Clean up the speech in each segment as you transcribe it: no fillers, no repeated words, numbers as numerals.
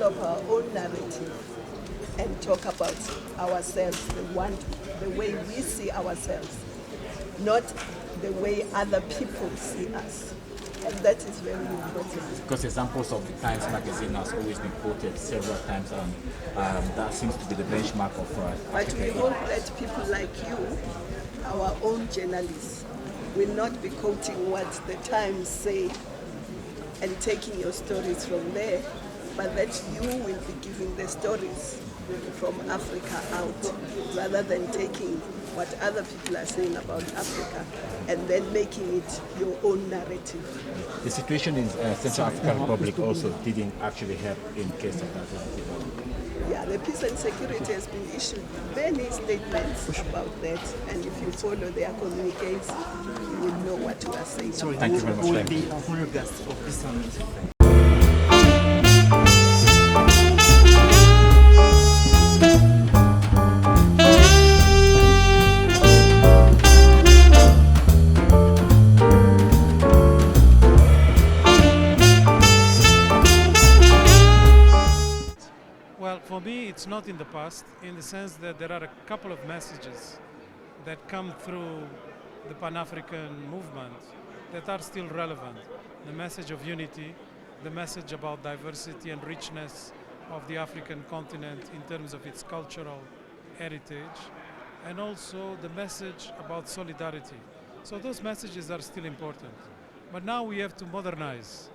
develop our own narrative and talk about ourselves, the way we see ourselves, not the way other people see us. And that is very important. Because examples of the Times magazine has always been quoted several times, and that seems to be the benchmark of But we hope that people like you, our own journalists, will not be quoting what the Times say and taking your stories from there, but that you will be giving the stories from Africa out, rather than taking what other people are saying about Africa and then making it your own narrative. The situation in Central African Republic also didn't actually help in case of that. Yeah, the Peace and Security has been issued many statements about that, and if you follow their communiques, you will know what we are saying. So thank you very much. Who will be a honor guest of this summit? Well, for me, it's not in the past, in the sense that there are a couple of messages that come through the Pan-African movement that are still relevant. The message of unity, the message about diversity and richness of the African continent in terms of its cultural heritage, and also the message about solidarity. So those messages are still important. But now we have to modernize.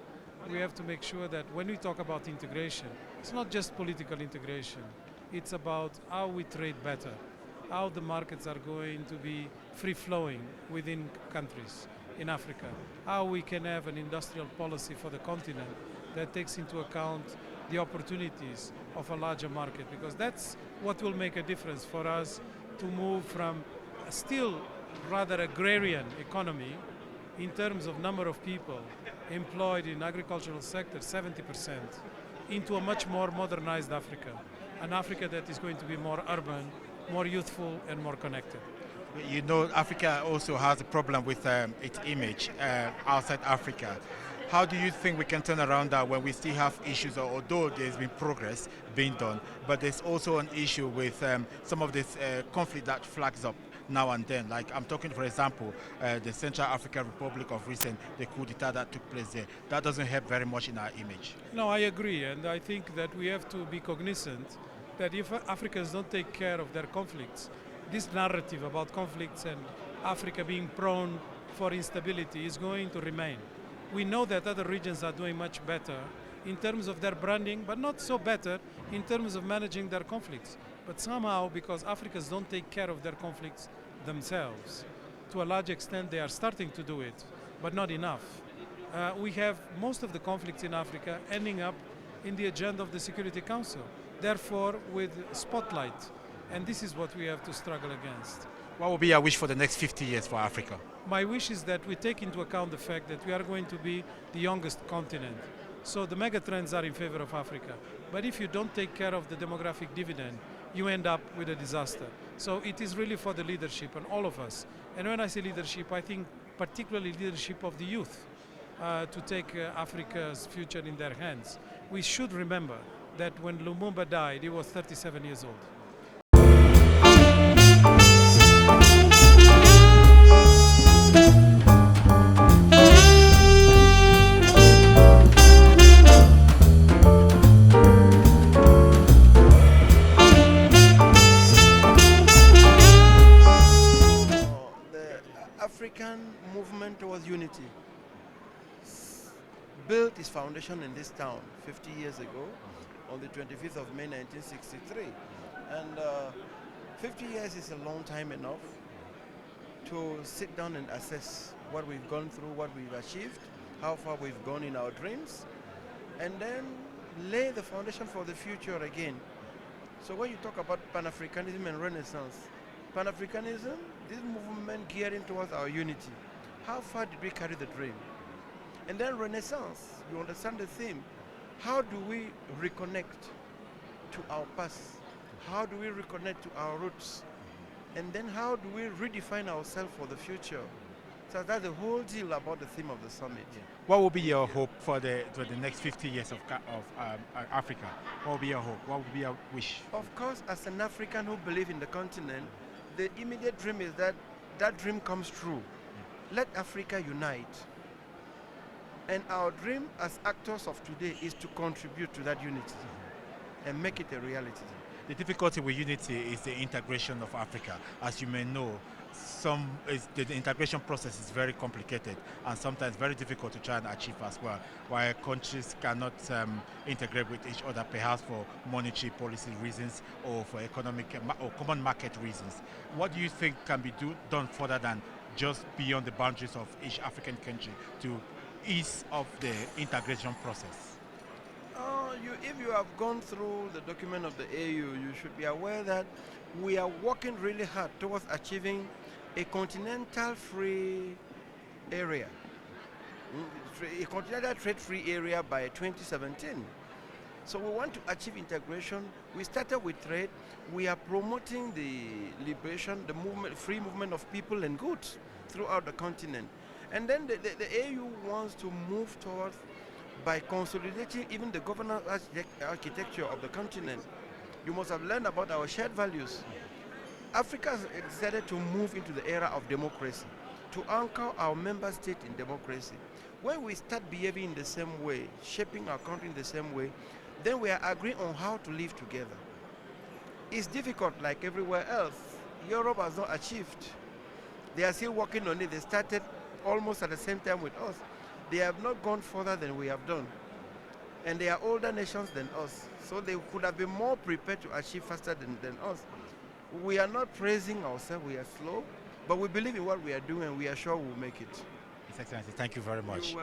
We have to make sure that when we talk about integration, it's not just political integration. It's about how we trade better, how the markets are going to be free-flowing within countries in Africa, how we can have an industrial policy for the continent that takes into account the opportunities of a larger market, because that's what will make a difference for us to move from a still rather agrarian economy in terms of number of people employed in agricultural sector, 70%, into a much more modernized Africa, an Africa that is going to be more urban, more youthful, and more connected. You know, Africa also has a problem with its image outside Africa. How do you think we can turn around that when we still have issues, although there's been progress being done, but there's also an issue with some of this conflict that flags up now and then? Like I'm talking, for example, the Central African Republic of recent, the coup d'etat that took place there. That doesn't help very much in our image. No, I agree, and I think that we have to be cognizant that if Africans don't take care of their conflicts, this narrative about conflicts and Africa being prone for instability is going to remain. We know that other regions are doing much better in terms of their branding, but not so better in terms of managing their conflicts. But somehow, because Africans don't take care of their conflicts themselves, to a large extent they are starting to do it, but not enough. We have most of the conflicts in Africa ending up in the agenda of the Security Council, therefore with spotlight. And this is what we have to struggle against. What would be your wish for the next 50 years for Africa? My wish is that we take into account the fact that we are going to be the youngest continent. So the mega trends are in favor of Africa. But if you don't take care of the demographic dividend, you end up with a disaster. So it is really for the leadership and all of us. And when I say leadership, I think particularly leadership of the youth to take Africa's future in their hands. We should remember that when Lumumba died, he was 37 years old. African movement towards unity built its foundation in this town 50 years ago on the 25th of May 1963. And 50 years is a long time enough to sit down and assess what we've gone through, what we've achieved, how far we've gone in our dreams, and then lay the foundation for the future again. So when you talk about Pan-Africanism and Renaissance, Pan-Africanism, this movement gearing towards our unity. How far did we carry the dream? And then Renaissance, you understand the theme. How do we reconnect to our past? How do we reconnect to our roots? And then how do we redefine ourselves for the future? So that's the whole deal about the theme of the summit. What will be your hope for the next 50 years of Africa? What will be your hope? What will be your wish? Of course, as an African who believes in the continent, the immediate dream is that that dream comes true. Let Africa unite. And our dream as actors of today is to contribute to that unity and make it a reality. The difficulty with unity is the integration of Africa. As you may know, the integration process is very complicated and sometimes very difficult to try and achieve as well, while countries cannot integrate with each other, perhaps for monetary policy reasons or for economic or common market reasons. What do you think can be done further than just beyond the boundaries of each African country to ease of the integration process? If you have gone through the document of the AU, you should be aware that we are working really hard towards achieving a continental free area, a continental trade-free area by 2017. So we want to achieve integration. We started with trade. We are promoting the liberation, the movement, free movement of people and goods throughout the continent. And then the AU wants to move towards by consolidating even the governance architecture of the continent. You must have learned about our shared values. Africa has decided to move into the era of democracy, to anchor our member state in democracy. When we start behaving in the same way, shaping our country in the same way, then we are agreeing on how to live together. It's difficult like everywhere else. Europe has not achieved. They are still working on it. They started almost at the same time with us. They have not gone further than we have done. And they are older nations than us. So they could have been more prepared to achieve faster than us. We are not praising ourselves, we are slow, but we believe in what we are doing and we are sure we'll make it. His Excellency, thank you very much.